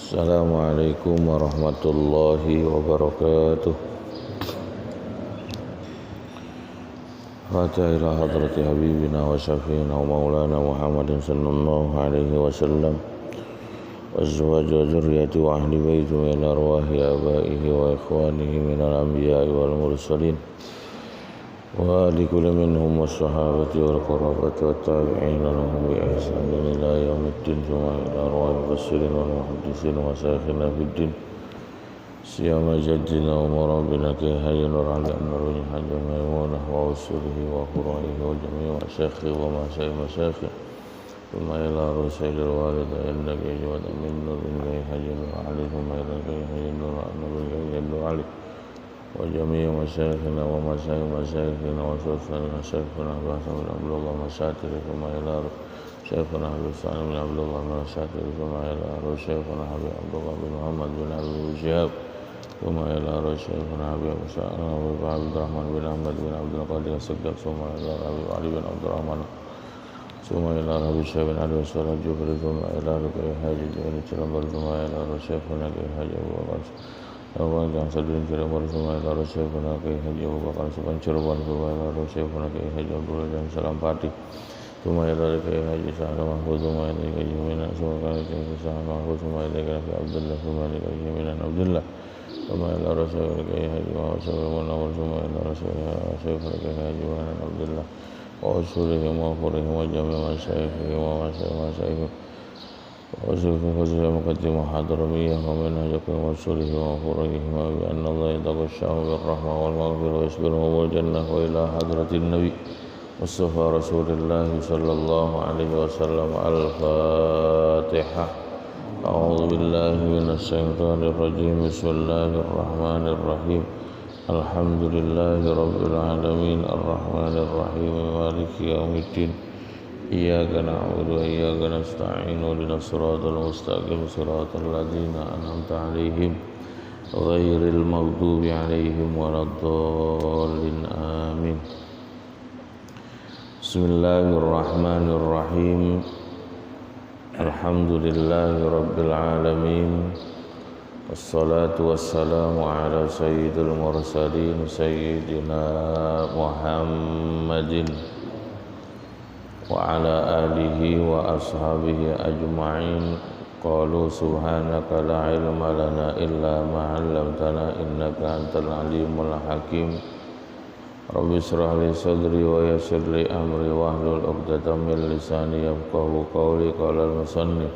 Assalamualaikum warahmatullahi wabarakatuh. Fatiha ila hadrati habibina wa syafiina wa maulana Muhammadin sallallahu alaihi wasallam wa azwaj wa zurriyati wa ahli baiti min arwahi abaihi wa ikhwanihi minal anbiya'i wal mursalin wa ali kulli minhum was-sahabati wal qarabati wat tabi'in lahum bi ihsanin ila yaumiddin thumma ila arwahi mufassirin wal muhaddisin wa syayikhina fid din siyama jaddina wa murabbina ki hayyin nur ali an-nuruni hajja maimunah wa usulihi wa quraihi wa jami'i wa syekhi wa masyayikhi thumma ila rusailil walidain naki jawad min nurin ki hayyin nur ali thumma ila ki hayyin nur ali wa jami'i masyayikhina wa masyayikhina wa sultanina syekhuna bahasa min abdullah masyatiri thumma ila syekhuna habib sa'an min abdullah masyatiri thumma ila syekhuna habib abdullah bin muhammad bin abdul syihab thumma ila syekhuna habib sa'an habib abdurrahman bin ahmad bin abdul qadir as-sagaf thumma ila habib ali bin abdurrahman thumma ila habib syekh bin ali as-salih jubri thumma ila rukai haji bin cilambar thumma ila syekhuna ki haji Abu Bakar Awan yang sadin kira bersama ila syekhuna ki haji Abu Bakar Subhan Cirebon thumma ila syekhuna ki haji Abdullah dan Salampati thumma ila ki haji Sa'ad Mahfuz thumma ila ki Yaminan thumma ila ki Sa'ad Mahfuz thumma ila ki Abdullah thumma ila ki Yaminan Abdullah thumma ila syekhuna ki haji Muhammad Munawwar thumma ila syekhuna ki haji Muhammad Abdullah wa usulihi wa furihi wa jami' masyayikhi wa masyayikhi وأشهد فضل مقدم حضرمية ومن هجك ورسوله وفرجه بأن الله يتغشاه بالرحمة والمغفرة ويصبره والجنة وإلى حضرة النبي مصطفى رسول الله صلى الله عليه وسلم الفاتحة أعوذ بالله من الشيطان الرجيم بسم الله الرحمن الرحيم الحمد لله رب العالمين الرحمن الرحيم مالك يوم الدين إياك نعبد وإياك نستعين اهدنا الصراط المستقيم صراط الذين أنعمت عليهم غير المغضوب عليهم ولا الضالين آمين بسم الله الرحمن الرحيم الحمد لله رب العالمين والصلاة والسلام على سيد المرسلين سيدنا محمد وعلى آله وأصحابه أجمعين قالوا سبحانك لا علم لنا إلا ما علمتنا إنك أنت العليم الحكيم رب اشرح لي صدري ويسر لي أمري واحلل عقدة من لساني يفقهوا قولي قال المصنف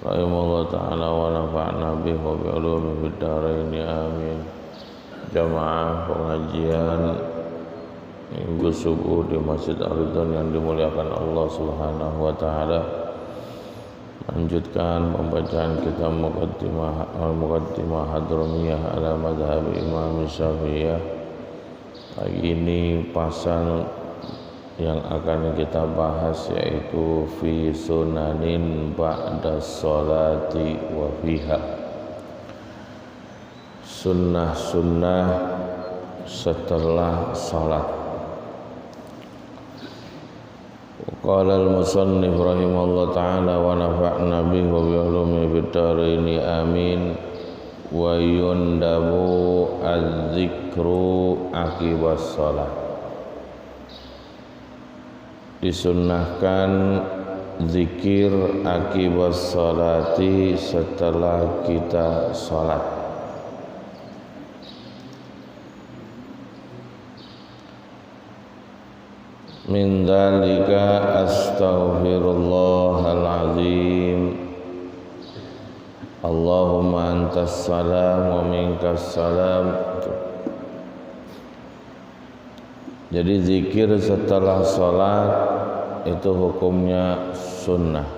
رحمه الله تعالى ونفعنا به وبعلومه في الدارين آمين jamaah pengajian Minggu subuh di Masjid Ar-Ridwan yang dimuliakan Allah Subhanahu wa taala. Lanjutkan pembacaan kitab Muqaddimah Hadramiyah ala madhab Imam Syafi'iyah. Hari ini pasal yang akan kita bahas yaitu fi sunanin ba'da sholati wa fiha. Sunnah-sunnah setelah salat. Qala al-musannif rahimahullah ta'ala wa nafa'na bihi wa bi ulumihi fid dharain amin wa yundabu az-zikru aqibas shalah. Disunnahkan zikir aqibas sholati setelah kita salat. Min dzalika astaghfirullahal azim Allahumma antas salam wa minkas salam. Jadi zikir setelah salat itu hukumnya sunnah.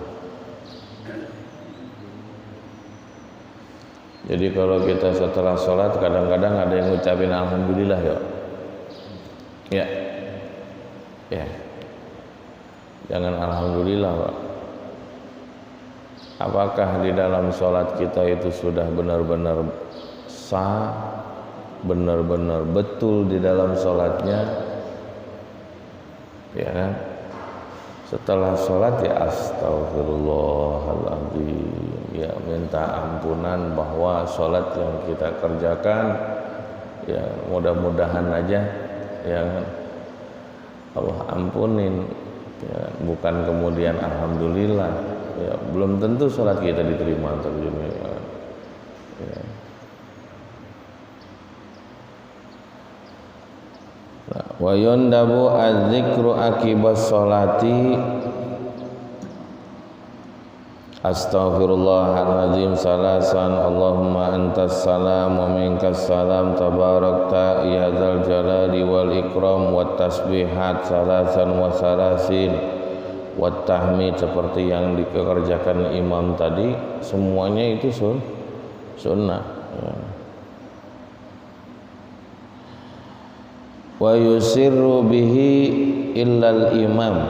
Jadi kalau kita setelah salat kadang-kadang ada yang ngucapin alhamdulillah ya. Ya, jangan alhamdulillah Pak. Apakah di dalam sholat kita itu sudah benar-benar sah, benar-benar betul di dalam sholatnya? Ya kan? Setelah sholat ya astagfirullahaladzim, ya minta ampunan bahwa sholat yang kita kerjakan ya mudah-mudahan aja ya Allah ampunin ya, bukan kemudian alhamdulillah ya, belum tentu sholat kita diterima terjemah ya. Wa yundabu adzikru akibas sholati astaghfirullahaladzim salasan Allahumma antas salam wa minkas salam tabarakta ya dzal jalali wal ikram wat tasbihat salasan wa salasin wat tahmid seperti yang dikerjakan imam tadi semuanya itu sunnah ya. Wa yusirru bihi illal imam,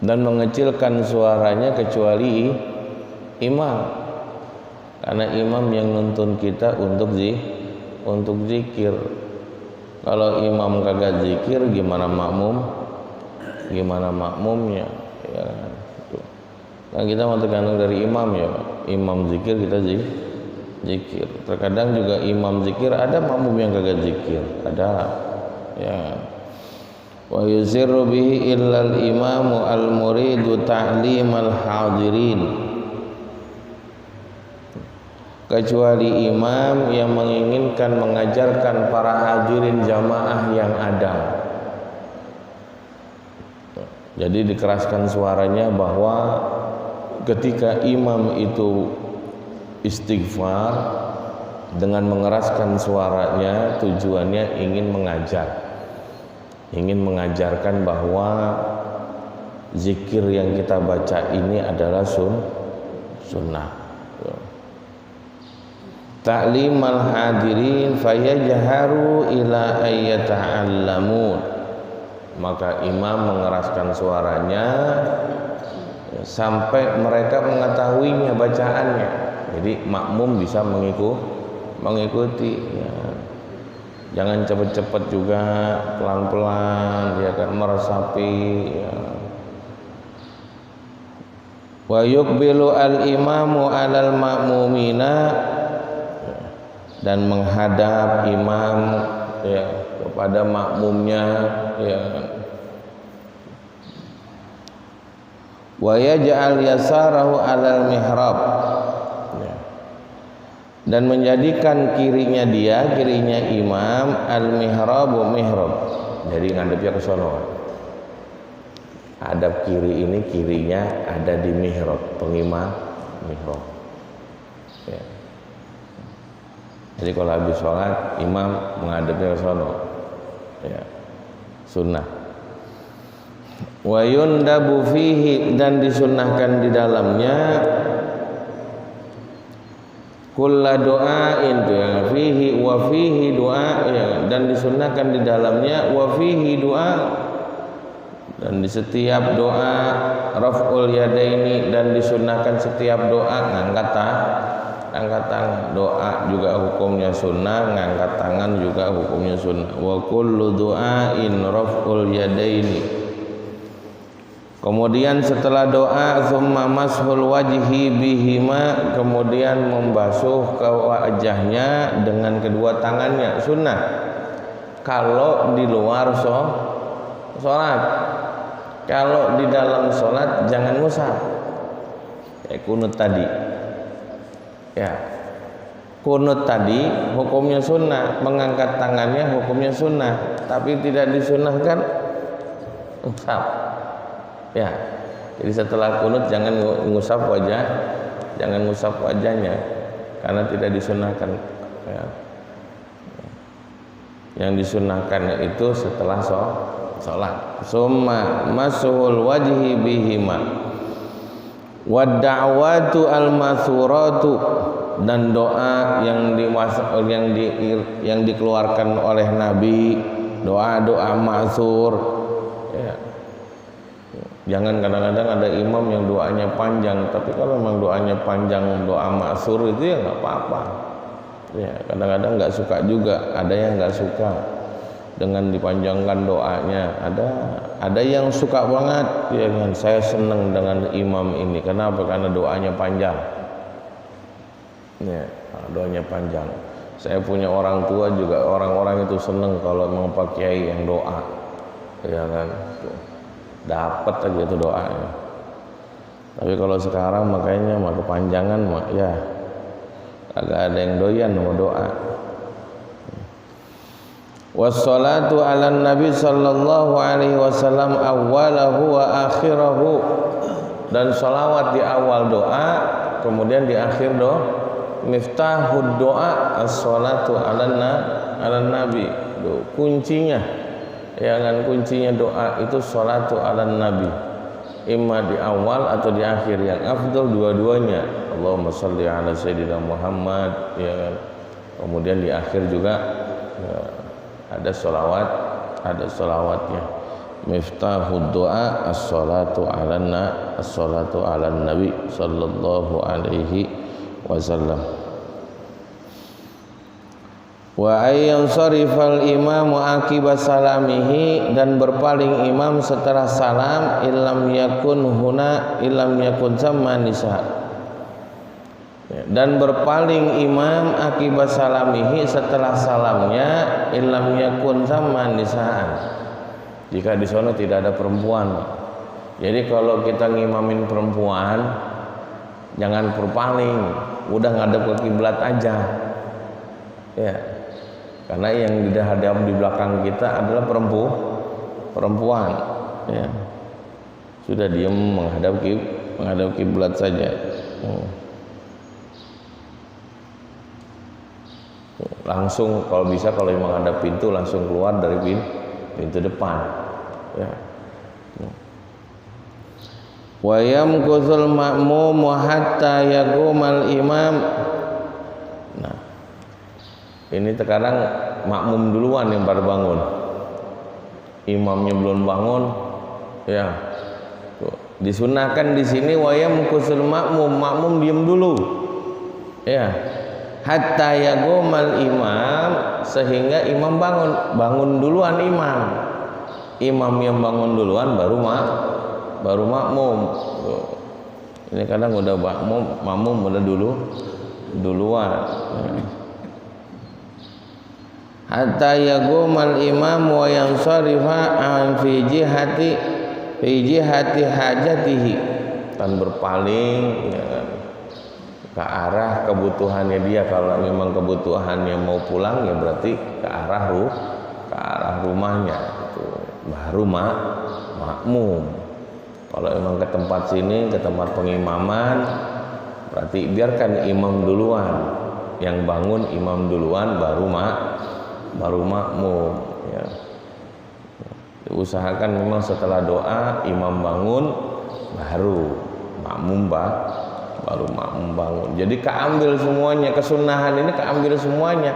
dan mengecilkan suaranya kecuali imam, karena imam yang nuntun kita untuk zikir. Kalau imam kagak zikir gimana makmumnya ya kan? Nah, kita mau tergantung dari imam ya, imam zikir kita zikir. Terkadang juga imam zikir ada makmum yang kagak zikir, ada ya. Wa yusirru bihi illal imamu al muridu ta'limal hadirin, kecuali imam yang menginginkan mengajarkan para hadirin jamaah yang ada. Jadi dikeraskan suaranya bahwa ketika imam itu istighfar dengan mengeraskan suaranya tujuannya ingin mengajarkan bahwa zikir yang kita baca ini adalah sunnah. Ta'limal hadirin fayajharu ila ayyata'allamun, maka imam mengeraskan suaranya sampai mereka mengetahuinya bacaannya. Jadi makmum bisa mengikuti ya. Jangan cepat-cepat juga, pelan-pelan ya kan, meresapi ya. Wa yuqbilu al-imamu 'alal ma'mumina, dan menghadap imam ya kepada makmumnya ya. Wa yaj'al yasarahu 'alal mihrab, dan menjadikan kirinya imam al-mihrabu mihrab, jadi ngadepnya ke sono. Hadap kiri ini kirinya ada di mihrab, pengimam mihrab ya. Jadi kalau habis sholat imam menghadapnya ke sono ya, sunnah. Wa yundabu fihi, dan disunnahkan di dalamnya kulla doain itu ya, fihi wa fihi doa ya, dan disunnahkan di dalamnya wa fihi doa, dan di setiap doa raf'ul yadaini, dan disunnahkan setiap doa ngangkat tangan. Doa juga hukumnya sunnah, ngangkat tangan juga hukumnya sunnah. Wa kullu doain raf'ul yadaini. Kemudian setelah doa summa mashul wajhi bihima, kemudian membasuh ke wajahnya dengan kedua tangannya, sunnah. Kalau di luar sholat, kalau di dalam sholat jangan ngusap. Kayak kunut tadi ya, kunut tadi hukumnya sunnah, mengangkat tangannya hukumnya sunnah, tapi tidak disunnahkan ngusap ya. Jadi setelah kunut jangan ngusap wajahnya karena tidak disunnahkan ya. Yang disunnahkan itu setelah sholat. Summa masuhul wajhi bihima wad da'watu al-mathuratu, dan doa yang dikeluarkan oleh Nabi, doa-doa ma'thur ya. Jangan kadang-kadang ada imam yang doanya panjang, tapi kalau memang doanya panjang, doa ma'thur itu ya nggak apa-apa ya. Kadang-kadang nggak suka juga, ada yang nggak suka dengan dipanjangkan doanya. Ada yang suka banget ya kan, saya senang dengan imam ini. Kenapa? Karena doanya panjang. Ya, doanya panjang. Saya punya orang tua juga, orang-orang itu senang kalau memang Pak Kiai yang doa. Ya kan, dapat aja itu doanya. Tapi kalau sekarang makanya mah kepanjangan mah ya agak ada yang doyan mau doa. Wassalatu ala nabi sallallahu alaihi wasallam awwalahu wa akhirahu, dan salawat di awal doa kemudian di akhir doa. Miftahud doa as-salatu ala nabi, kuncinya ya kan, kuncinya doa itu salatu ala nabi, imma di awal atau di akhir, yang afdal dua-duanya. Allahumma shalli ala sayyidina Muhammad ya kan. Kemudian di akhir juga ya, ada salawatnya. Miftahud doa as-salatu ala nabi sallallahu alaihi wasallam. Wa ayyan sarifal imamu akiba salamihi, dan berpaling imam setelah salam, illam yakun sama nisa, dan berpaling imam akibat salamihi setelah salamnya, illam yakun sama nisaan, jika di sana tidak ada perempuan. Jadi kalau kita ngimamin perempuan jangan berpaling, udah ngadep ke kiblat aja ya, karena yang dihadap di belakang kita adalah perempuan ya. Sudah diam menghadap kiblat saja. Langsung kalau bisa, kalau memang ada pintu langsung keluar dari pintu depan ya. Wa yamkuthul ma'mum hatta yaqumal imam. Nah, ini sekarang makmum duluan yang baru bangun, imamnya belum bangun ya. Disunahkan di sini wa yamkuthul makmum diam dulu ya, hatta yaqumal imam, sehingga imam bangun duluan. Imam yang bangun duluan baru makmum. Ini kadang udah makmum udah duluan. Hatta yaqumal imam wa yansarifa an fi jihati hajatihi, kan berpaling ya kan, ke arah kebutuhannya dia. Kalau memang kebutuhannya mau pulang ya berarti ke arah rumahnya, itu baru makmum. Kalau memang ke tempat sini, ke tempat pengimaman, berarti biarkan imam duluan, yang bangun imam duluan baru makmum ya. Usahakan memang setelah doa imam bangun baru makmum bangun. Jadi keambil semuanya, kesunahan ini keambil semuanya.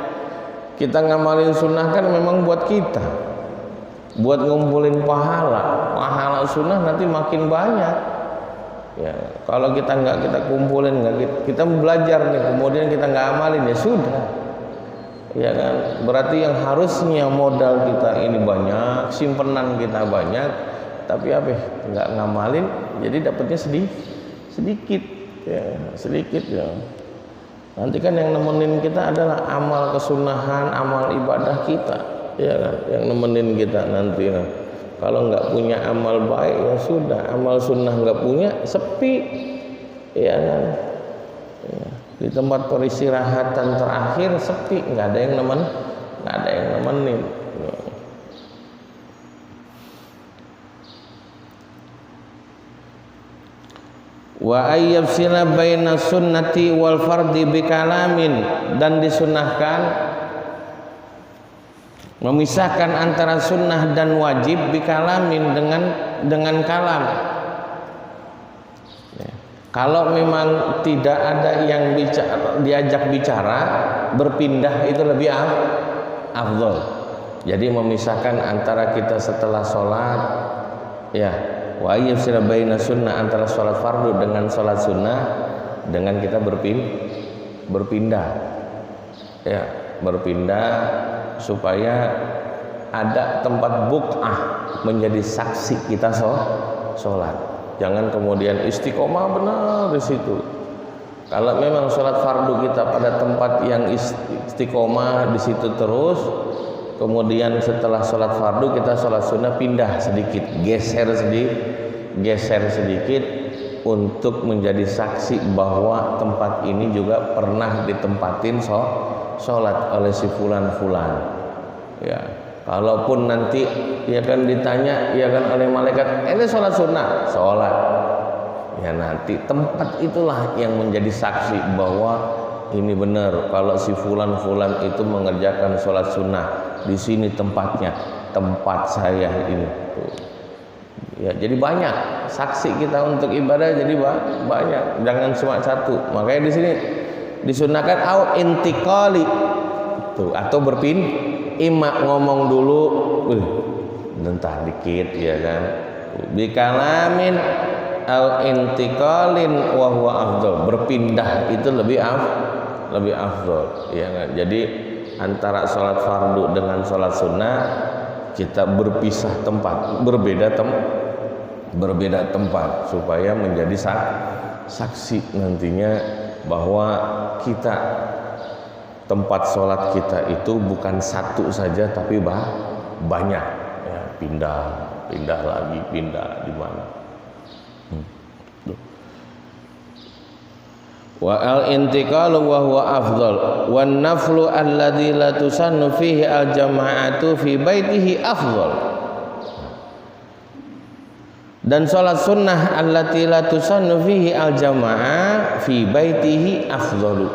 Kita ngamalin sunnah kan memang buat kita, buat ngumpulin pahala sunnah nanti makin banyak ya. Kalau kita kumpulin, kita belajar nih, kemudian kita nggak amalin, ya sudah ya kan. Berarti yang harusnya modal kita ini banyak, simpenan kita banyak, tapi nggak ngamalin, jadi dapatnya sedikit ya. Nanti kan yang nemenin kita adalah amal kesunahan, amal ibadah kita ya kan, yang nemenin kita nanti. Nah, kalau nggak punya amal baik ya sudah, amal sunnah nggak punya, sepi ya kan ya. Di tempat peristirahatan terakhir sepi, nggak ada yang nemenin ya. Wa ayyabsila baina sunnati wal fardi bikalamin, dan disunahkan memisahkan antara sunnah dan wajib bikalamin dengan kalam ya. Kalau memang tidak ada yang diajak bicara, berpindah itu lebih afdol. Jadi memisahkan antara kita setelah sholat ya, wa ayyabsila baina sunnah, antara sholat fardu dengan sholat sunnah, dengan kita berpindah ya, berpindah supaya ada tempat buk'ah menjadi saksi kita sholat. Jangan kemudian istiqomah benar di situ. Kalau memang sholat fardu kita pada tempat yang istiqomah di situ terus, kemudian setelah sholat fardu kita sholat sunnah pindah sedikit, geser sedikit untuk menjadi saksi bahwa tempat ini juga pernah ditempatin sholat oleh si fulan. Ya, kalaupun nanti ya kan ditanya ya kan oleh malaikat, ini sholat sunnah, sholat. Ya nanti tempat itulah yang menjadi saksi bahwa ini benar. Kalau si fulan itu mengerjakan sholat sunnah, di sini tempatnya, tempat saya ini. Ya jadi banyak saksi kita untuk ibadah, jadi banyak, jangan cuma satu. Makanya di sini disunahkan au intiqali tuh, atau imak ngomong dulu, bentar dikit ya kan, bikalamin au intiqalin wa huwa afdal, berpindah itu lebih afdal ya kan. Jadi antara sholat fardu dengan sholat sunnah kita berpisah tempat, berbeda tempat supaya menjadi saksi nantinya bahwa kita tempat sholat kita itu bukan satu saja tapi banyak ya, pindah lagi, pindah di mana. Wa al-intiqalu wa huwa afdal wan naflu alladzi la tusannu fihi al-jama'atu fi baitihi afdal. Dan salat sunnah allati la tusannu fihi al-jama'ah fi baitihi afdalu.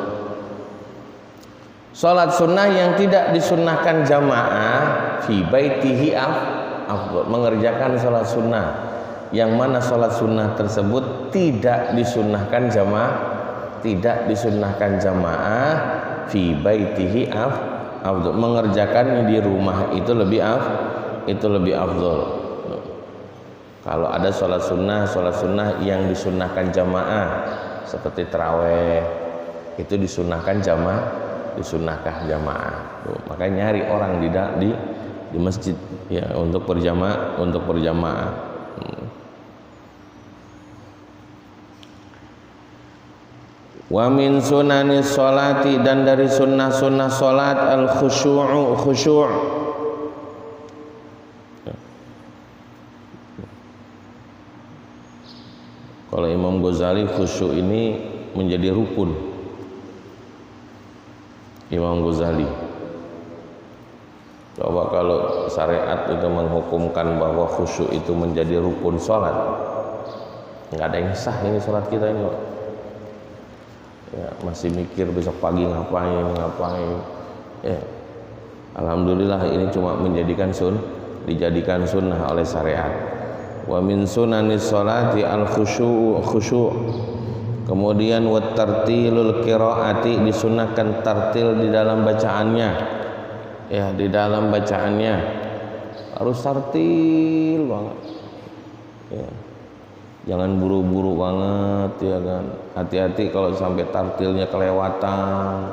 Salat sunnah yang tidak disunnahkan jamaah fi baitihi afdal, mengerjakan salat sunnah yang mana salat sunnah tersebut tidak disunnahkan jamaah fi baitihi afdal, mengerjakannya di rumah itu lebih afdal. Kalau ada sholat sunnah yang disunnahkan jamaah seperti taraweh itu disunnahkan jamaah. Makanya nyari orang di masjid ya untuk berjamaah. Wa min sunanis sholati, dan dari sunnah sholat al khusyu'. Kalau Imam Ghazali khusyuk ini menjadi rukun. Imam Ghazali. Coba kalau syariat itu menghukumkan bahwa khusyuk itu menjadi rukun sholat, nggak ada yang sah ini sholat kita ini, Pak. Ya, masih mikir besok pagi ngapain. Ya, alhamdulillah ini cuma dijadikan sunnah oleh syariat. Wa min sunanis sholati al khusyu'. Kemudian wa tartilul qiraati, disunahkan tartil di dalam bacaannya. Ya, di dalam bacaannya harus tartil banget. Ya. Jangan buru-buru banget ya kan. Hati-hati kalau sampai tartilnya kelewatan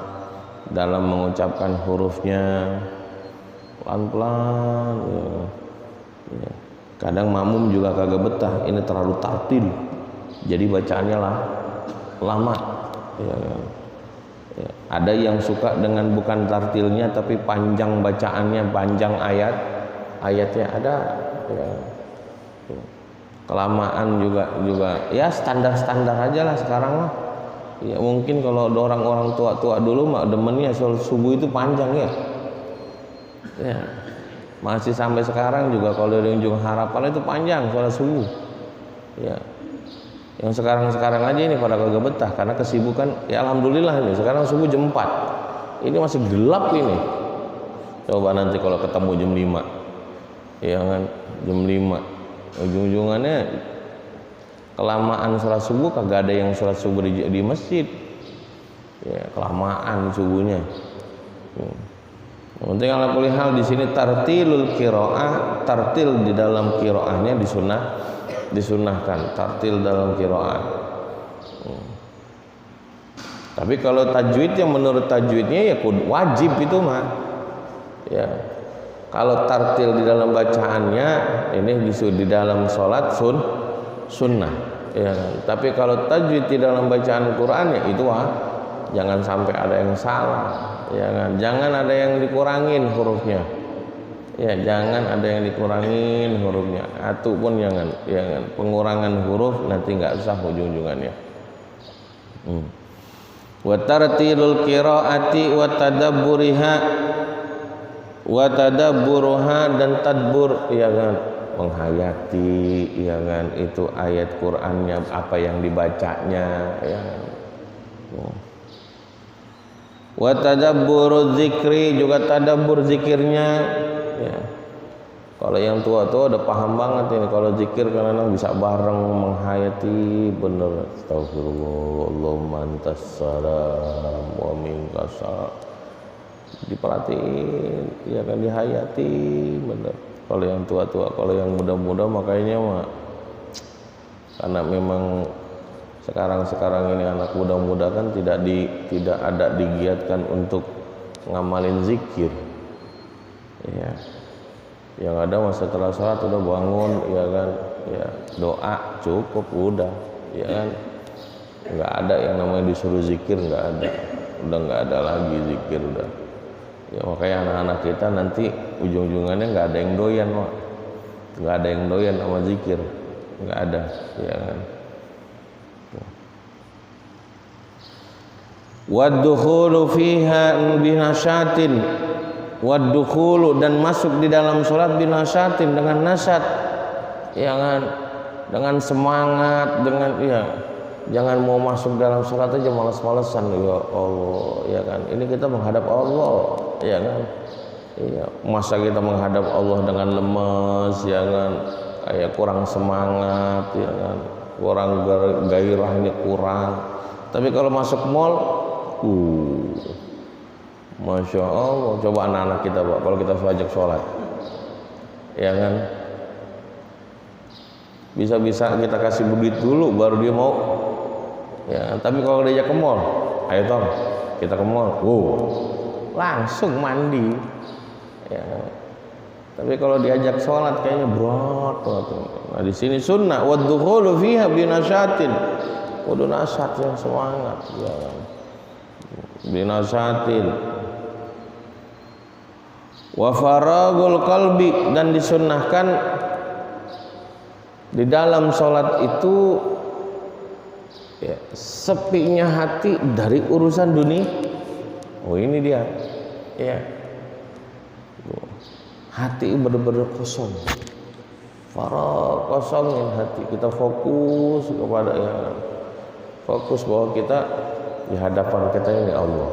dalam mengucapkan hurufnya, pelan-pelan ya. Ya. Kadang makmum juga kagak betah, ini terlalu tartil, jadi bacaannya lama ya kan. Ya. Ada yang suka dengan bukan tartilnya tapi panjang bacaannya, panjang ayatnya ada ya. Kelamaan juga ya standar aja lah sekarang mah. Ya mungkin kalau ada orang-orang tua dulu mah demennya sholat subuh itu panjang ya. Ya. Masih sampai sekarang juga kalau di ujung harapan itu panjang sholat subuh. Ya. Yang sekarang aja ini pada kagak betah karena kesibukan. Ya alhamdulillah ini sekarang subuh jam 4. Ini masih gelap ini. Coba nanti kalau ketemu jam 5. Ya kan, jam 5. Ujung-ujungannya kelamaan sholat subuh, kagak ada yang sholat subuh di masjid. Ya, kelamaan subuhnya. Yang penting ala kulli hal di sini tartilul qiraah, tartil di dalam qiraahnya disunahkan, tartil dalam qiraah. Tapi kalau tajwid yang menurut tajwidnya ya wajib itu mah. Ya. Kalau tartil di dalam bacaannya ini di dalam sholat sunnah, ya kan? Tapi kalau tajwid di dalam bacaan Quran ya itu jangan sampai ada yang salah, ya kan? Jangan ada yang dikurangin hurufnya, ya jangan ada yang dikurangin hurufnya, atau pun jangan, pengurangan huruf nanti nggak sah ujung-ujungannya. Wa tartilul qiraati wa tadabburuha dan tadbur, ya kan, menghayati, ya kan, itu ayat Qur'annya apa yang dibacanya, ya kan. Wa tadabburu zikri, juga tadabbur zikirnya, ya. Kalau yang tua-tua udah paham banget ini, kalau zikir kadang-kadang bisa bareng menghayati bener. Astagfirullah, Allahumma antas salam wa minkas salam. Diperhatiin, ya kan, dihayati bener. Kalau yang tua-tua, kalau yang muda-muda makanya mah karena memang sekarang ini anak muda-muda kan tidak ada digiatkan untuk ngamalin zikir, ya. Yang ada masa setelah sholat udah bangun, ya kan, ya doa cukup udah, ya kan, nggak ada yang namanya disuruh zikir, nggak ada, udah nggak ada lagi zikir udah. Ya makanya anak-anak kita nanti ujung-ujungannya nggak ada yang doyan, nggak ada yang doyan sama zikir, nggak ada, ya kan. Waddukhulu fiha binasyatin, waddukhulu dan masuk di dalam sholat binasyatin dengan nasyat, ya kan, dengan semangat, dengan jangan mau masuk dalam sholat aja malas-malesan, ya Allah, ya kan, ini kita menghadap Allah, ya kan, iya, masa kita menghadap Allah dengan lemes, ya kan, kayak kurang semangat, ya kan, kurang gairahnya kurang. Tapi kalau masuk mall, Masya Allah, coba anak-anak kita Pak, kalau kita ajak sholat, ya kan, bisa-bisa kita kasih duit dulu baru dia mau, ya. Tapi kalau diajak ke mall, ayo Tom, kita ke mall, langsung mandi, ya. Tapi kalau diajak sholat kayaknya berat banget. Nah di sini sunnah, waddukhulu fiha binasyatin, kudu nasyat yang semangat, ya kan, binasyatin. Wa faragul qalbi, dan disunnahkan di dalam sholat itu, ya, sepinya hati dari urusan dunia. Ini dia, ya, hati benar-benar kosong, farag, kosongin hati, kita fokus kepada, ya, fokus bahwa kita di hadapan kita ini Allah.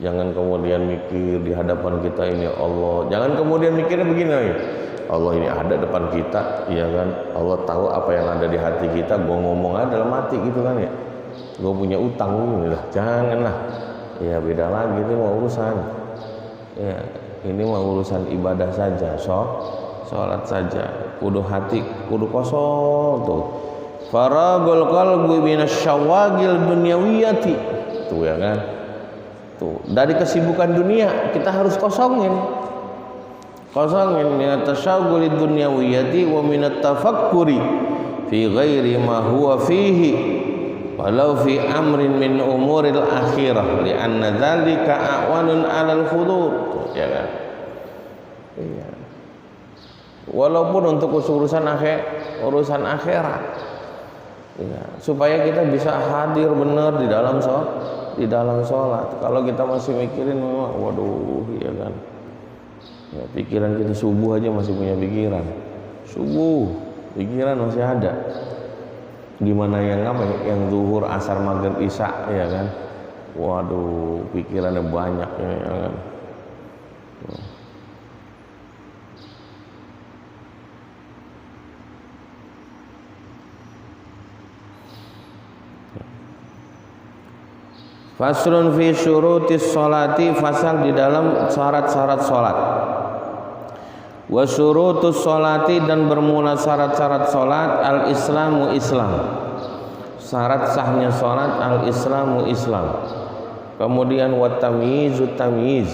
Jangan kemudian mikir di hadapan kita ini Allah. Jangan kemudian mikirnya begini, Allah ini ada depan kita, ya kan, Allah tahu apa yang ada di hati kita. Gue ngomong aja dalam hati gitu kan, ya, gue punya utang ini lah. Janganlah, ya, beda lagi, ini mau urusan, ya, ini mau urusan ibadah saja, sholat saja, kudu hati kudu kosong tuh. Faragul qalbi minasyawagil dunyawiyati, tuh, ya kan, tuh, dari kesibukan dunia kita harus kosongin minat tasyaghuli dunyawiyati wa minat tafakkuri fi ghairi ma huwa fihi walau fi amrin min umuril akhirah li anna dzalika a'wanun 'alal khudur, ya kan, iya, walaupun untuk urusan akhirat, ya, supaya kita bisa hadir benar di dalam sholat. Kalau kita masih mikirin, waduh, ya kan, ya, pikiran kita subuh aja masih punya pikiran, pikiran masih ada. Gimana yang zuhur, asar, maghrib, isya, ya kan, waduh, pikirannya banyak, ya kan. Faslun fi syurutis sholati, fasal di dalam syarat-syarat sholat. Wa syurutus sholati, dan bermula syarat-syarat sholat, al-islamu Islam. Syarat sahnya sholat, al-islamu Islam. Kemudian wa tamyizu tamyiz,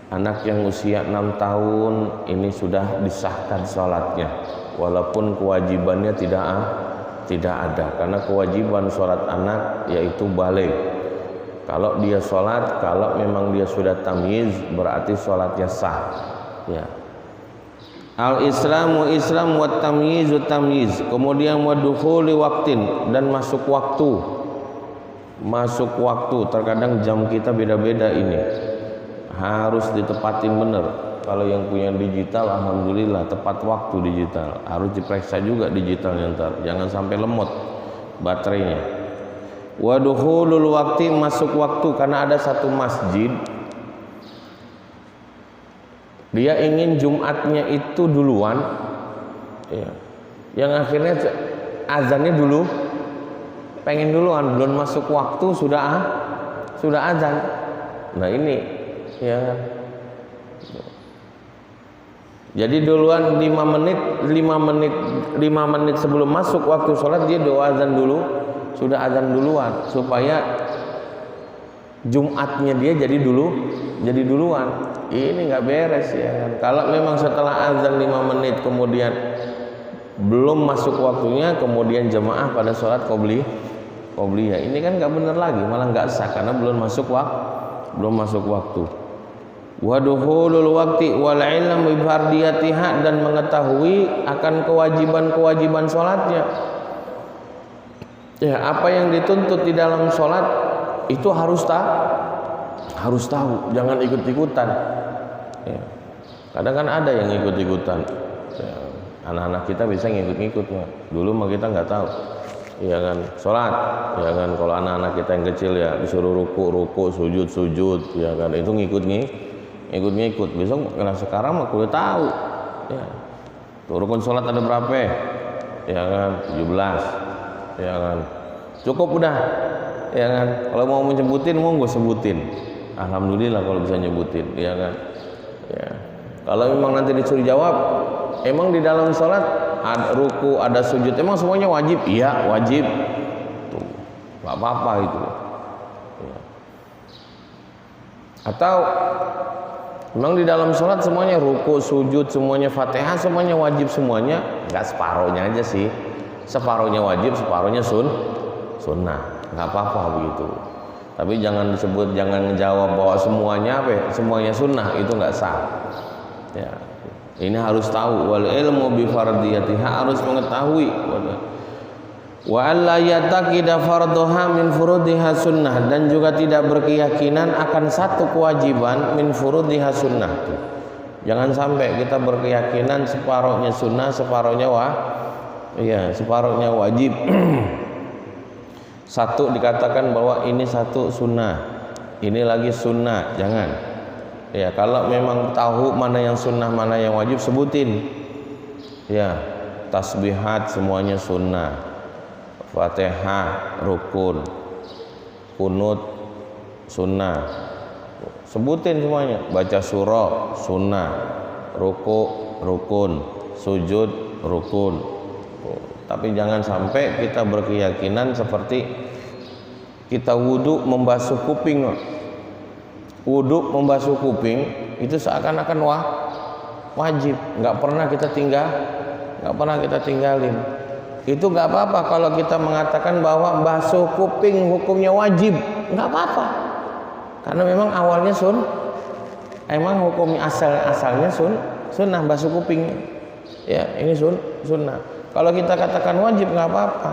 Anak yang usia 6 tahun ini sudah disahkan sholatnya, walaupun kewajibannya tidak ada, karena kewajiban sholat anak yaitu balik. Kalau dia sholat, kalau memang dia sudah tamyiz, berarti sholatnya sah. Ya. Al-Islamu Islam wa tamyizu tamyiz, kemudian wa dukhuli waqtin, dan masuk waktu. Masuk waktu, terkadang jam kita beda-beda ini. Harus ditepatin bener. Kalau yang punya digital, alhamdulillah tepat waktu digital. Harus diperiksa juga digitalnya ntar, jangan sampai lemot baterainya. Wa dukhulul waqti, masuk waktu, karena ada satu masjid dia ingin Jumatnya itu duluan, ya. Yang akhirnya azannya dulu, pengen duluan, belum masuk waktu sudah azan. Nah ini, ya kan. Jadi duluan 5 menit sebelum masuk waktu sholat dia doa azan dulu, sudah azan duluan, supaya Jumatnya dia jadi duluan. Ini nggak beres, ya kan. Kalau memang setelah azan 5 menit kemudian belum masuk waktunya, kemudian jemaah pada sholat qobliyah, ini kan nggak benar lagi, malah nggak sah karena belum masuk waktu. Wa dukhulul waqti wal ilmu bi fardiyatiha, dan mengetahui akan kewajiban sholatnya. Ya, apa yang dituntut di dalam sholat itu harus tahu, jangan ikut-ikutan. Ya. Kadang kan ada yang ikut-ikutan. Ya. Anak-anak kita bisa ngikut-ngikut. Dulu mah kita nggak tahu. Ya kan, sholat. Ya kan, kalau anak-anak kita yang kecil ya disuruh ruku, sujud, ya kan, itu ngikut-ngikut. Besok karena sekarang mah udah tahu. Ya. Tuh, rukun sholat ada berapa? Ya kan, 17. Ya kan, cukup udah. Ya kan, kalau mau menyebutin mau gue sebutin. Alhamdulillah kalau bisa nyebutin, ya kan. Ya. Kalau memang nanti disuruh jawab, emang di dalam sholat ada ruku, ada sujud, emang semuanya wajib? Iya wajib. Tuh, nggak apa-apa itu. Ya. Atau memang di dalam sholat semuanya ruku, sujud, semuanya fatihah, semuanya wajib semuanya? Nggak, separohnya aja sih. Separohnya wajib, separohnya sunnah. Nggak apa-apa begitu. Tapi jangan ngejawab bahwa semuanya semuanya sunnah, itu nggak sah. Ya. Ini harus tahu, wal ilmu bi fardiyatiha, harus mengetahui. Wa alla yataqida fardhuha min furudiha sunnah, dan juga tidak berkeyakinan akan satu kewajiban min furudiha sunnah. Jangan sampai kita berkeyakinan separohnya sunnah, separohnya separohnya wajib. Satu dikatakan bahwa ini satu sunnah, ini lagi sunnah, jangan. Ya, kalau memang tahu mana yang sunnah, mana yang wajib, sebutin. Ya, tasbihat semuanya sunnah, Fatihah rukun, kunut sunnah, sebutin semuanya. Baca surah sunnah, ruku rukun, sujud rukun. Tapi jangan sampai kita berkeyakinan seperti kita wudhu membasuh kuping. Wudhu membasuh kuping itu seakan-akan wajib, nggak pernah kita tinggalin. Itu nggak apa-apa kalau kita mengatakan bahwa basuh kuping hukumnya wajib, nggak apa-apa. Karena memang awalnya emang hukumnya asalnya sunnah basuh kuping. Ya, ini sunnah. Kalau kita katakan wajib nggak apa-apa.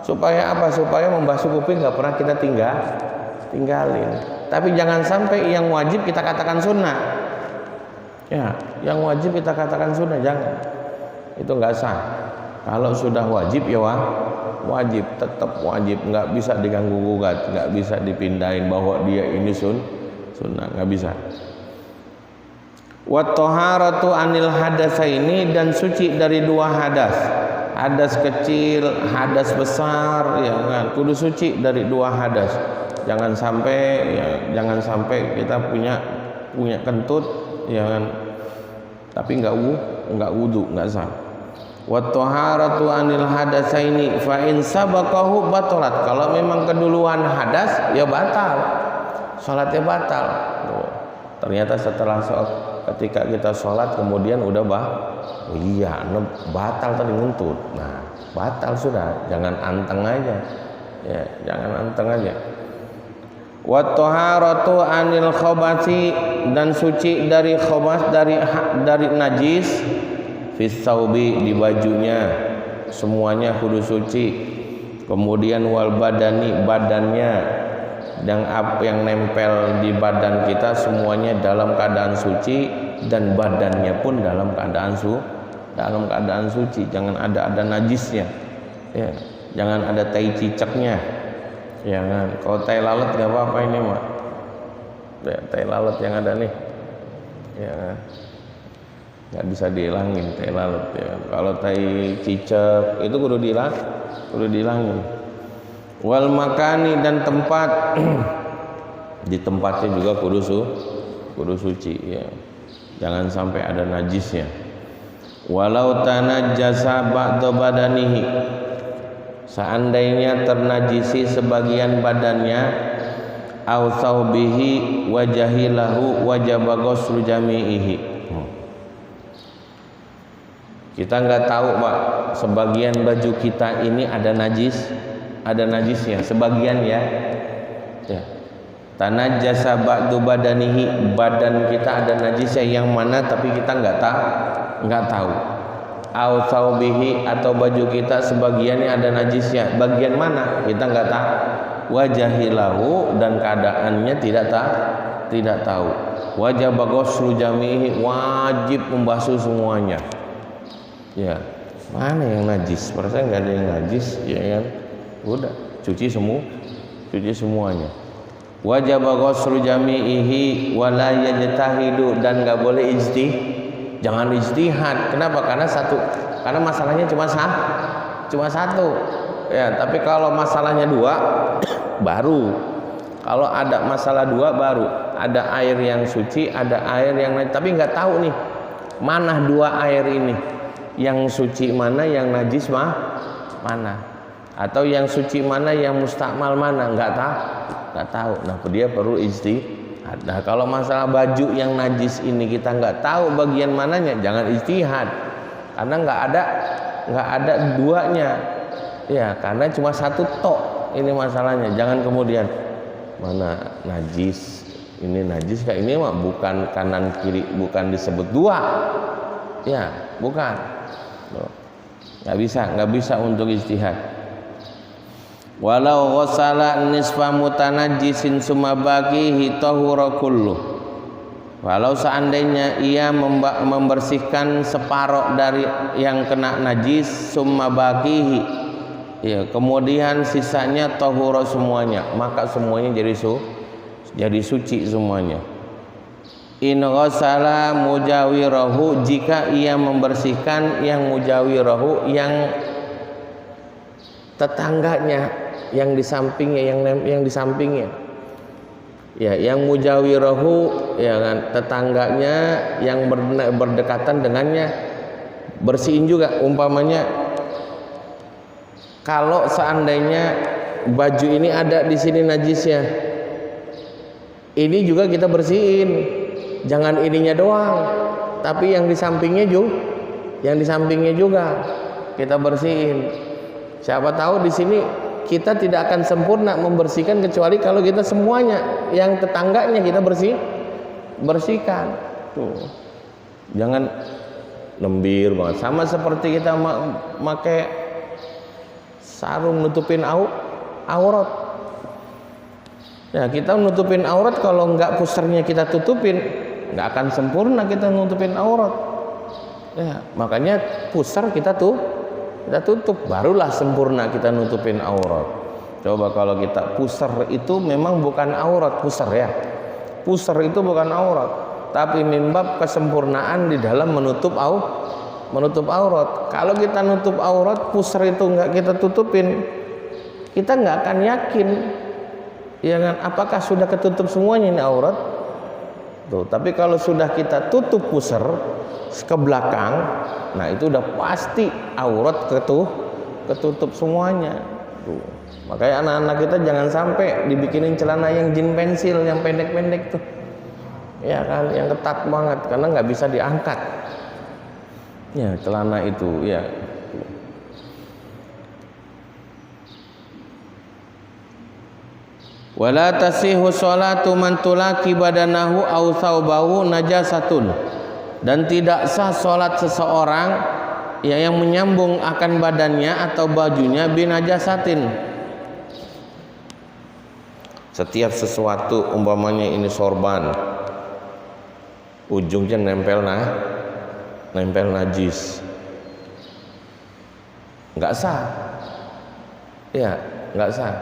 Supaya apa? Supaya membasuh kuping nggak pernah kita tinggalin. Tapi jangan sampai yang wajib kita katakan sunnah. Ya, yang wajib kita katakan sunnah, jangan. Itu nggak sah. Kalau sudah wajib ya wajib, tetap wajib, nggak bisa diganggu gugat, nggak bisa dipindahin bahwa dia ini sunnah, nggak bisa. Wa taharatu anil hadasaini, dan suci dari 2 hadas. Hadas kecil, hadas besar, ya kan, kudu suci dari 2 hadas. Jangan sampai kita punya kentut, ya kan, tapi nggak wudu, nggak sah. Wa taharatu anil hadasaini fa in sabaqahu batalat. Kalau memang keduluan hadas ya batal, salatnya batal. ternyata setelah ketika kita sholat kemudian udah oh iya batal tadi nguntut. Nah batal sudah, jangan anteng aja ya, jangan anteng aja. Wa taharatu anil khabasi, dan suci dari khabas, dari najis, fis saubi, di bajunya semuanya kudu suci. Kemudian wal badani, badannya, dan apa yang nempel di badan kita semuanya dalam keadaan suci, dan badannya pun dalam keadaan suci. Jangan ada najisnya ya, jangan ada tai cicaknya. Jangan, kalau tai lalat nggak apa-apa ini mah ya, tai lalat yang ada nih ya nggak bisa dihilangin tai lalat ya. Kalau tai cicak itu kudu dihilangin. Wal makani, dan tempat di tempatnya juga kudu suci ya, jangan sampai ada najisnya. Walau tanajjasa ba'da badanihi, seandainya ternajisi sebagian badannya, au thawbihi wajahilahu wajaba ghuslu jami'ihi. Kita nggak tahu Pak, sebagian baju kita ini ada najisnya sebagian ya. Tanajjasa ba'du badanihi, badan kita ada najisnya yang mana tapi kita nggak tahu. Au thawbihi, atau baju kita sebagiannya ada najisnya, bagian mana kita nggak tahu. Wajahilahu, dan keadaannya tidak tahu. Wajib ghuslu jami'i, wajib membasuh semuanya. Ya, mana yang najis? Perasaan nggak ada yang najis, ya kan? Udah, cuci semuanya. Wajib ghuslu jami'ihi wala yajtahidu, dan nggak boleh jangan ijtihad. Kenapa? Karena masalahnya cuma satu. Ya, tapi kalau masalahnya dua baru. Kalau ada masalah dua baru. Ada air yang suci, ada air yang najis. Tapi nggak tahu nih mana dua air ini. Yang suci mana, yang najis mana? Atau yang suci mana, yang mustakmal mana? Nggak tahu. Nah, dia perlu ijtihad. Nah, kalau masalah baju yang najis ini kita nggak tahu bagian mananya, jangan ijtihad, karena nggak ada duanya ya, karena cuma satu tok ini masalahnya. Jangan kemudian mana najis, ini najis kayak ini mah bukan kanan kiri, bukan disebut dua ya, bukan. Nggak bisa untuk ijtihad. Walau ghasala nisfa mutanajjisin summa baqihi tahura kullu. Walau seandainya ia membersihkan separuh dari yang kena najis, summa baqihi, ya, kemudian sisanya tahura semuanya, maka semuanya jadi suci semuanya. In ghasala mujawirahu, jika ia membersihkan yang mujawirahu, yang tetangganya, yang di sampingnya, yang di sampingnya ya, yang mujawirahu ya kan, tetangganya yang berdekatan dengannya, bersihin juga. Umpamanya kalau seandainya baju ini ada di sini najisnya, ini juga kita bersihin, jangan ininya doang, tapi yang di sampingnya juga kita bersihin. Siapa tahu di sini kita tidak akan sempurna membersihkan kecuali kalau kita semuanya yang tetangganya kita bersihkan. Tuh. Jangan lembir banget. Sama seperti kita pakai sarung nutupin aurat. Ya, kita nutupin aurat, kalau nggak pusernya kita tutupin, nggak akan sempurna kita nutupin aurat. Ya, makanya pusar kita tutup, barulah sempurna kita nutupin aurat. Coba kalau kita pusar, itu memang bukan aurat pusar ya. Pusar itu bukan aurat, tapi mimbab kesempurnaan di dalam menutup aurat. Kalau kita nutup aurat, pusar itu nggak kita tutupin, kita nggak akan yakin, ya kan? Apakah sudah ketutup semuanya ini aurat? Tuh. Tapi kalau sudah kita tutup pusar ke belakang, nah itu udah pasti aurat ketutup semuanya. Tuh. Makanya anak-anak kita jangan sampai dibikinin celana yang jin pensil, yang pendek-pendek tuh. ya kan, yang ketat banget karena nggak bisa diangkat ya celana itu ya. Wala tasihu sholatu man tulaki badanahu aw thawbahu najasatun, dan tidak sah salat seseorang ya yang menyambung akan badannya atau bajunya binajasatin. Setiap sesuatu umpamanya ini sorban, ujungnya nempel najis, nggak sah ya, nggak sah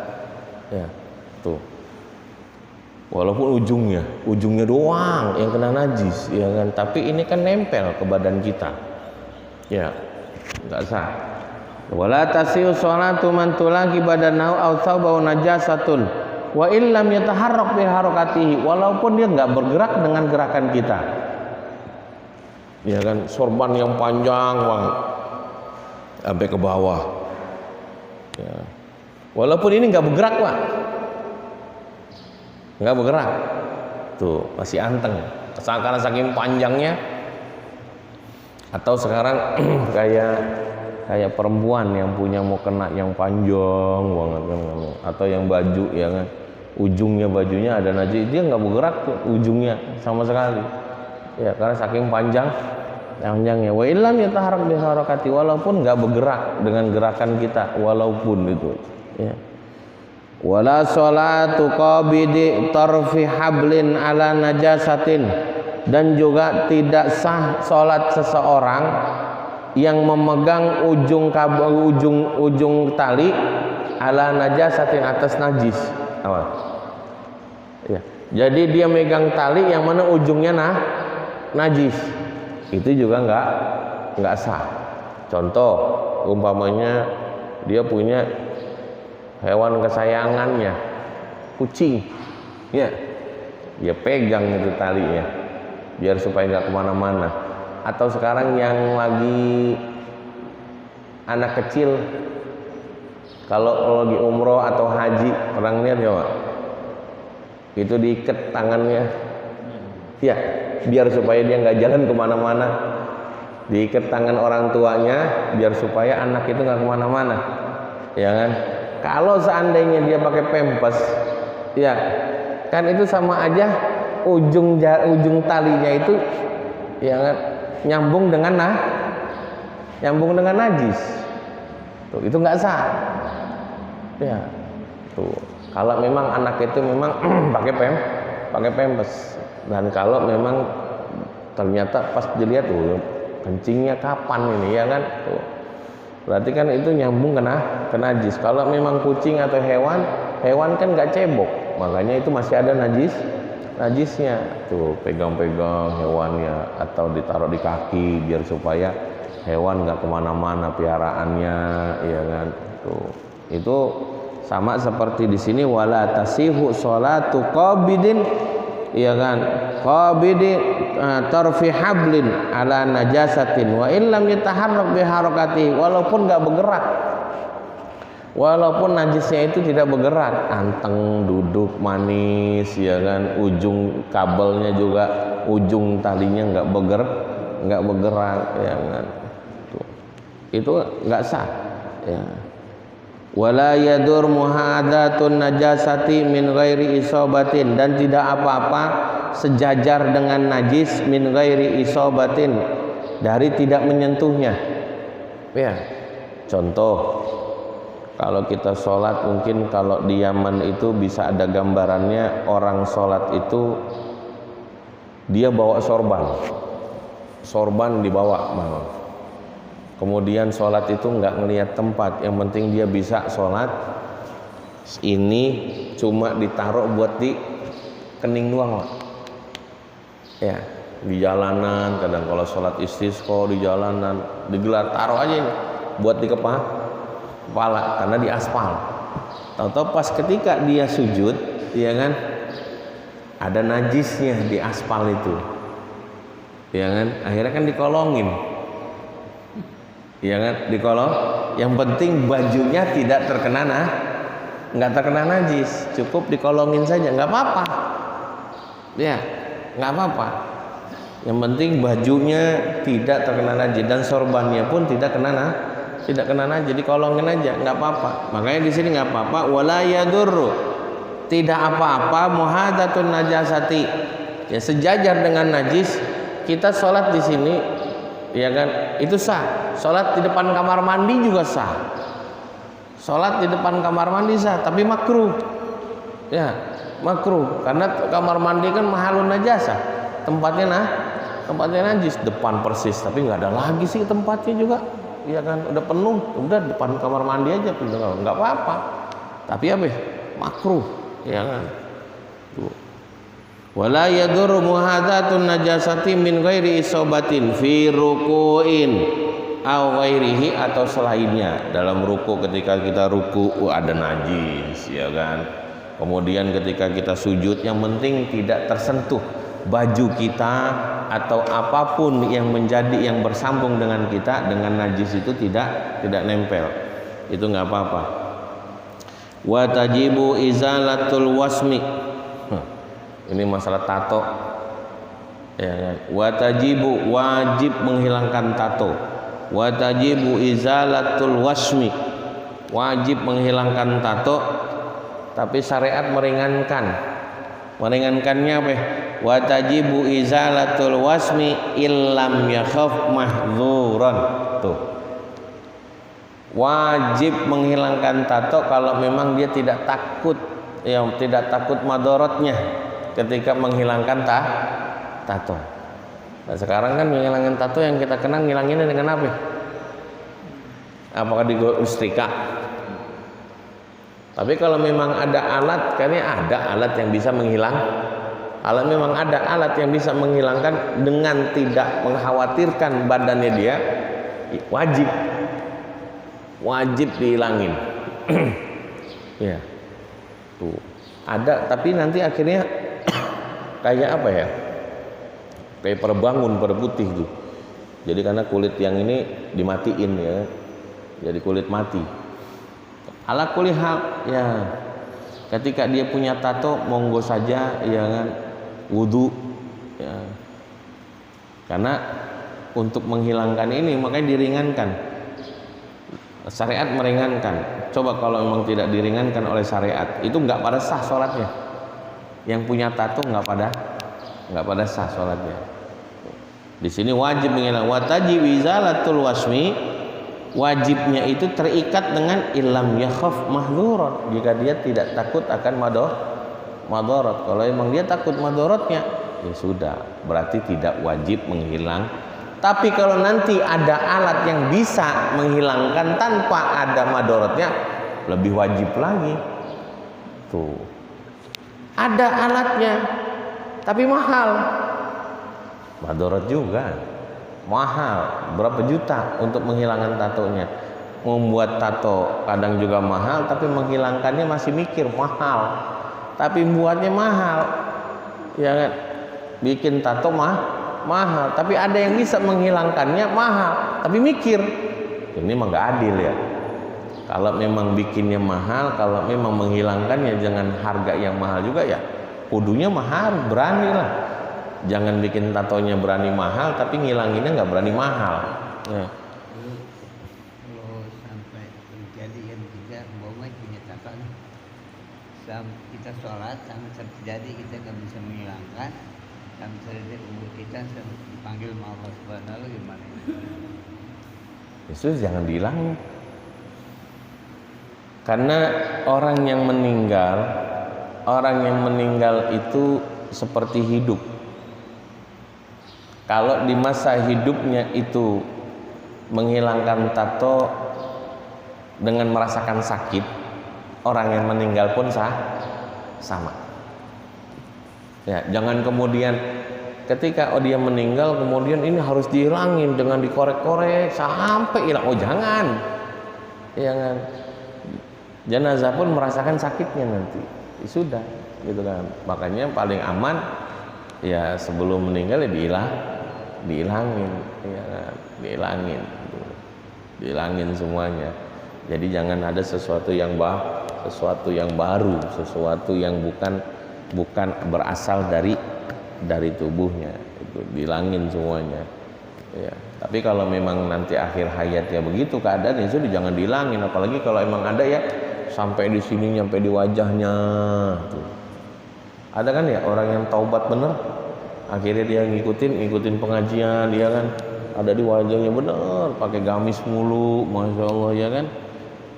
ya tuh, walaupun ujungnya doang yang kena najis ya kan, tapi ini kan nempel ke badan kita ya, nggak sah. Wala tasihu sholatu man tulaki badanahu aw thawbahu najasatun wa illam yataharrak bi harakatihi, walaupun dia nggak bergerak dengan gerakan kita ya kan, sorban yang panjang banget sampai ke bawah ya, walaupun ini nggak bergerak Pak, nggak bergerak tuh, masih anteng karena saking panjangnya. Atau sekarang kayak perempuan yang punya mau kena yang panjang banget kan, atau yang baju ya kan, ujungnya bajunya ada najis, dia nggak bergerak tuh ujungnya sama sekali ya, karena saking panjangnya. Wa illam yataharrak bi harakati, walaupun nggak bergerak dengan gerakan kita, walaupun itu ya. Wala sholatu qabidi tarfi hablin ala najasatin, dan juga tidak sah sholat seseorang yang memegang ujung tali ala najasatin, atas najis. Apa? Ya. Jadi dia megang tali yang mana ujungnya najis, itu juga nggak sah. Contoh umpamanya dia punya hewan kesayangannya, kucing ya, dia pegang itu talinya biar supaya nggak kemana-mana. Atau sekarang yang lagi anak kecil kalau lagi umroh atau haji, pernah lihat ya Pak, itu diikat tangannya ya, biar supaya dia nggak jalan kemana-mana, diikat tangan orang tuanya biar supaya anak itu nggak kemana-mana ya kan. Kalau seandainya dia pakai pempes ya kan, itu sama aja ujung talinya itu ya kan, nyambung dengan najis tuh, itu nggak sah ya tuh. Kalau memang anak itu memang pakai pempes, dan kalau memang ternyata pas dilihat tuh kencingnya kapan ini ya kan tuh, berarti kan itu nyambung ke najis. Kalau memang kucing atau hewan kan nggak cebok, makanya itu masih ada najisnya tuh, pegang-pegang hewannya atau ditaruh di kaki biar supaya hewan nggak kemana-mana peliharaannya ya kan tuh. Itu sama seperti di sini, wala tasihu sholatu qabidin ya kan, qabidi tarfi hablin ala najasatin wa illam yataharrak bi harakati, walaupun nggak bergerak, walaupun najisnya itu tidak bergerak, anteng duduk manis ya kan, ujung kabelnya juga, ujung talinya nggak bergerak ya kan tuh, itu nggak sah ya. Wala yadur muhadatun najasati min ghairi isobatin, dan tidak apa-apa sejajar dengan najis min ghairi isobatin, dari tidak menyentuhnya ya. Contoh, kalau kita sholat, mungkin kalau di Yaman itu bisa ada gambarannya, orang sholat itu dia bawa sorban dibawa, kemudian sholat itu nggak ngelihat tempat, yang penting dia bisa sholat. Ini cuma ditaruh buat di kening doang ya, di jalanan. Kadang kalau sholat istisqa di jalanan digelar, taruh aja ini buat di kepala karena di aspal. Tahu-tahu pas ketika dia sujud ya kan, ada najisnya di aspal itu ya kan, akhirnya kan dikolongin ya kan, dikolong. Yang penting bajunya tidak nggak terkena najis, cukup dikolongin saja, nggak apa-apa ya. nggak apa-apa. Yang penting bajunya tidak terkena najis dan sorbannya pun tidak kena najis, jadi kolongin aja, nggak apa-apa. Makanya di sini nggak apa-apa. Wala yadurru, tidak apa-apa muhadatun najasati, ya sejajar dengan najis. Kita sholat di sini, ya kan, itu sah. Sholat di depan kamar mandi juga sah. Sholat di depan kamar mandi sah, tapi makruh. Ya, makruh karena kamar mandi kan mahalun najasa, tempatnya najis, depan persis, tapi nggak ada lagi sih tempatnya juga, ya kan, udah penuh, udah depan kamar mandi aja, nggak apa-apa, tapi apa? Makruh, ya kan. Tuh. Wala yadurru muhadatun najasati min ghairi isobatin fi ruku'in aw ghairihi, atau selainnya. Dalam ruku, ketika kita ruku ada najis, ya kan. Kemudian ketika kita sujud, yang penting tidak tersentuh baju kita atau apapun yang bersambung dengan kita dengan najis itu tidak nempel, itu nggak apa-apa. Wa tajibu izalatul wasmi, ini masalah tato, ya kan? Wa tajibu, wajib menghilangkan tato. Wa tajibu izalatul wasmi, wajib menghilangkan tato. Tapi syariat meringankannya apa? Wa tajibu izalatul wasmi illam yakhaf mahzuran. Tuh, wajib menghilangkan tato kalau memang dia tidak takut madorotnya ketika menghilangkan tato. Nah, sekarang kan menghilangkan tato yang kita kenal, ngilanginnya dengan apa? Apakah disetrika? Tapi kalau memang ada alat, kayaknya ada alat yang bisa menghilangkan dengan tidak mengkhawatirkan badannya dia, wajib dihilangin. Ya, tuh ada, tapi nanti akhirnya kayak apa ya? Kayak perbangun putih tuh. Jadi karena kulit yang ini dimatiin, ya, jadi kulit mati. Ala kulli hal, ya, ketika dia punya tato monggo saja, ya kan, wudu, ya. Karena untuk menghilangkan ini makanya diringankan. Syariat meringankan. Coba kalau memang tidak diringankan oleh syariat, itu nggak pada sah sholatnya. Yang punya tato nggak pada sah sholatnya. Di sini wajib menghilangkan. Wa tajibu izalatul wasmi, wajibnya itu terikat dengan ilam yakhaf mahzuran, jika dia tidak takut akan madorot. Kalau memang dia takut madorotnya, ya sudah, berarti tidak wajib menghilang. Tapi kalau nanti ada alat yang bisa menghilangkan tanpa ada madorotnya, lebih wajib lagi. Tuh, ada alatnya tapi mahal, madorot juga, mahal, berapa juta untuk menghilangkan tatonya. Membuat tato kadang juga mahal, tapi menghilangkannya masih mikir mahal. Tapi buatnya mahal, ya kan? Bikin tato mahal, tapi ada yang bisa menghilangkannya mahal, tapi mikir. Ini mah nggak adil, ya. Kalau memang bikinnya mahal, kalau memang menghilangkannya dengan harga yang mahal juga, ya kudunya mahal, berani lah. Jangan bikin tatonya berani mahal, tapi ngilanginnya nggak berani mahal. Ya. Kalau sampai terjadi yang tidak bohong punya tato, kita sholat sampai terjadi kita nggak bisa menghilangkan, sampai terjadi umur kita dipanggil sama Allah Subhanahu wa Ta'ala, gimana? Yesus jangan dihilangin. Karena orang yang meninggal itu seperti hidup. Kalau di masa hidupnya itu menghilangkan tato dengan merasakan sakit, orang yang meninggal pun sama. Ya, jangan kemudian ketika dia meninggal kemudian ini harus dihilangin dengan dikorek-korek sampai hilang. Oh, jangan. Jangan. Jenazah pun merasakan sakitnya nanti. Ya, sudah, gitu kan. Makanya paling aman ya sebelum meninggal ya dihilangin, ya, dihilangin semuanya. Jadi jangan ada sesuatu yang baru, sesuatu yang bukan berasal dari dari tubuhnya, itu dihilangin semuanya. Ya, tapi kalau memang nanti akhir hayatnya begitu keadaan, itu jangan dihilangin, apalagi kalau emang ada ya sampai di sini, sampai di wajahnya. Tuh. Ada kan ya orang yang taubat bener, akhirnya dia ngikutin pengajian, dia kan ada di wajahnya bener, pakai gamis mulu, masya Allah ya kan.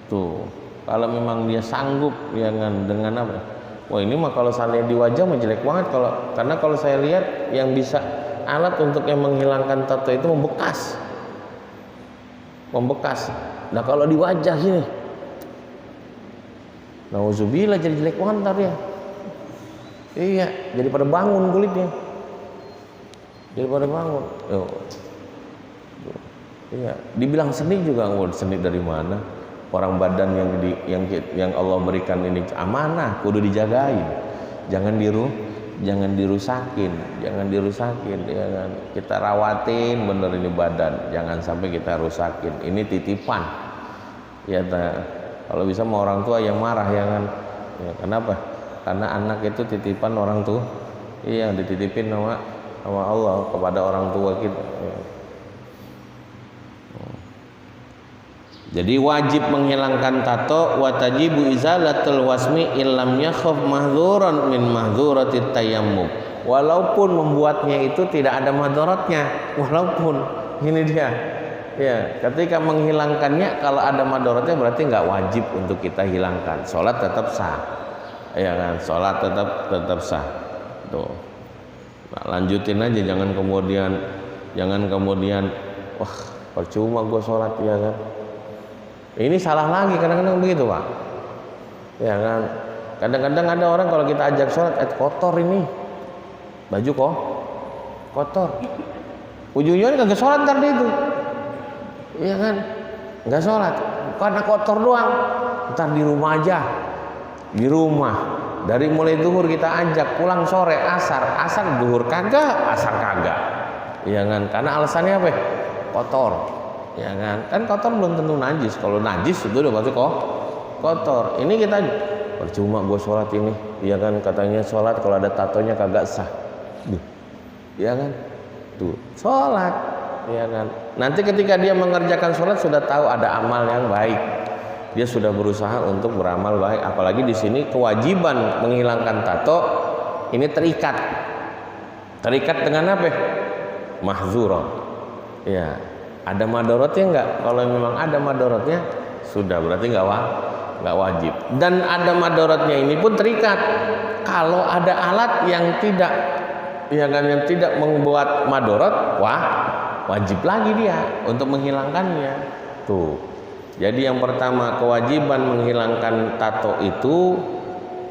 Tuh, kalau memang dia sanggup ya kan dengan apa? Wah ini mah kalau saya di wajah mah jelek banget karena kalau saya lihat yang bisa alat untuk yang menghilangkan tato itu membekas. Nah kalau di wajah sini, nauzubillah jadi jelek banget ntar ya. Iya, jadi pada bangun kulitnya, jadi pada bangun. Iya, dibilang seni juga nggak, seni dari mana? Orang badan yang Allah berikan ini amanah, kudu dijagain, jangan dirusakin, ya kan? Kita rawatin bener ini badan, jangan sampai kita rusakin. Ini titipan, ya kalau bisa sama orang tua yang marah, ya kan? Ya, kenapa? Karena anak itu titipan orang tua, iya dititipin sama Allah kepada orang tua kita. Ya. Jadi wajib menghilangkan tato, wa tajibu izalatul wasmi illam yakhaf mahzuran min mahzuratit tayammum. Walaupun membuatnya itu tidak ada madharatnya, walaupun ini dia. Ya, ketika menghilangkannya kalau ada madharatnya berarti nggak wajib untuk kita hilangkan. Salat tetap sah. Ya kan, salat tetap sah. Tuh. Nah, lanjutin aja, jangan kemudian wah, percuma gue salat ya kan. Ini salah lagi kadang-kadang begitu Pak. Ya kan. Kadang-kadang ada orang kalau kita ajak sholat, kotor ini baju kok kotor. Ujung-ujungnya kagak sholat ntar dia itu. Iya kan. Nggak sholat karena kotor doang. Ntar di rumah aja. Di rumah. Dari mulai zuhur kita ajak, pulang sore asar zuhur kagak, asar kagak. Iya kan. Karena alasannya apa? Kotor. Ya kan kotor belum tentu najis. Kalau najis itu udah pasti kotor. Ini kita percuma gue sholat ini, ya kan, katanya sholat kalau ada tatonya kagak sah. Ya kan, tuh sholat, ya kan. Nanti ketika dia mengerjakan sholat sudah tahu ada amal yang baik, dia sudah berusaha untuk beramal baik. Apalagi di sini kewajiban menghilangkan tato ini terikat dengan apa? Mahzuran. Ya. Ada madorotnya enggak? Kalau memang ada madorotnya, sudah berarti enggak wajib. Dan ada madorotnya ini pun terikat. Kalau ada alat yang tidak, ya kan, yang tidak membuat madorot, wajib lagi dia untuk menghilangkannya. Tuh. Jadi yang pertama kewajiban menghilangkan tato itu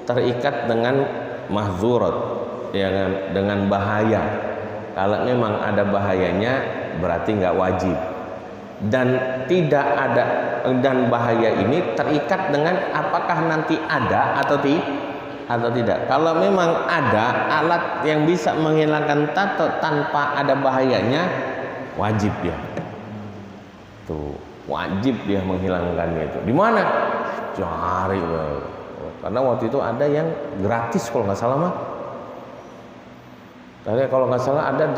terikat dengan mahzurat, ya kan, dengan bahaya. Kalau memang ada bahayanya berarti nggak wajib, dan tidak ada, dan bahaya ini terikat dengan apakah nanti ada atau tidak. Kalau memang ada alat yang bisa menghilangkan tato tanpa ada bahayanya, wajib dia. Tuh, wajib dia menghilangkannya itu. Di mana? Cari. Karena waktu itu ada yang gratis kalau nggak salah mah. Kalau nggak salah ada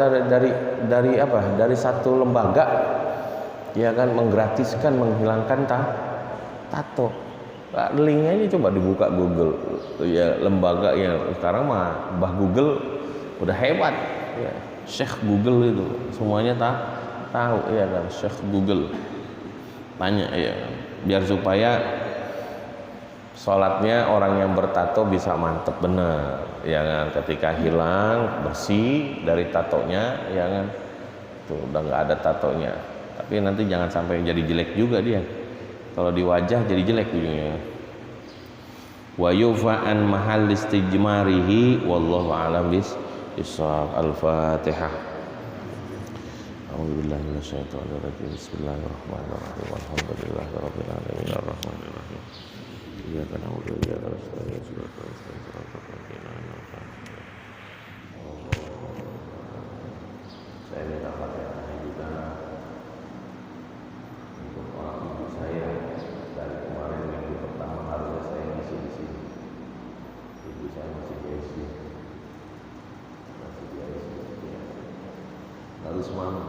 dari apa? Dari satu lembaga, ya kan, menggratiskan menghilangkan tato. Linknya ini coba dibuka Google, ya, lembaga yang sekarang mah Google udah hebat, ya. Syekh Google itu semuanya tahu, ya kan, Syekh Google. Tanya ya, biar supaya sholatnya orang yang bertato bisa mantep bener, ya kan, ketika hilang bersih dari tatonya, ya kan, tuh udah nggak ada tatonya. Tapi nanti jangan sampai jadi jelek juga dia, kalau di wajah jadi jelek ujungnya. Wa yufa'an mahal istijmarihi wallahu a'lam bis-shawab. Al-Fatihah. A'udzubillahi minasyaitonir rajim. Bismillahirrahmanirrahim. Alhamdulillahirabbil alamin arrahmanir rahim. Iyyaka na'budu wa iyyaka nasta'in. Shiratal mustaqim. Saya minta Fatihah juga untuk orang ibu saya. Dari kemarin minggu pertama harusnya saya masih di sini. Ibu saya masih di ICU. Masih di semalam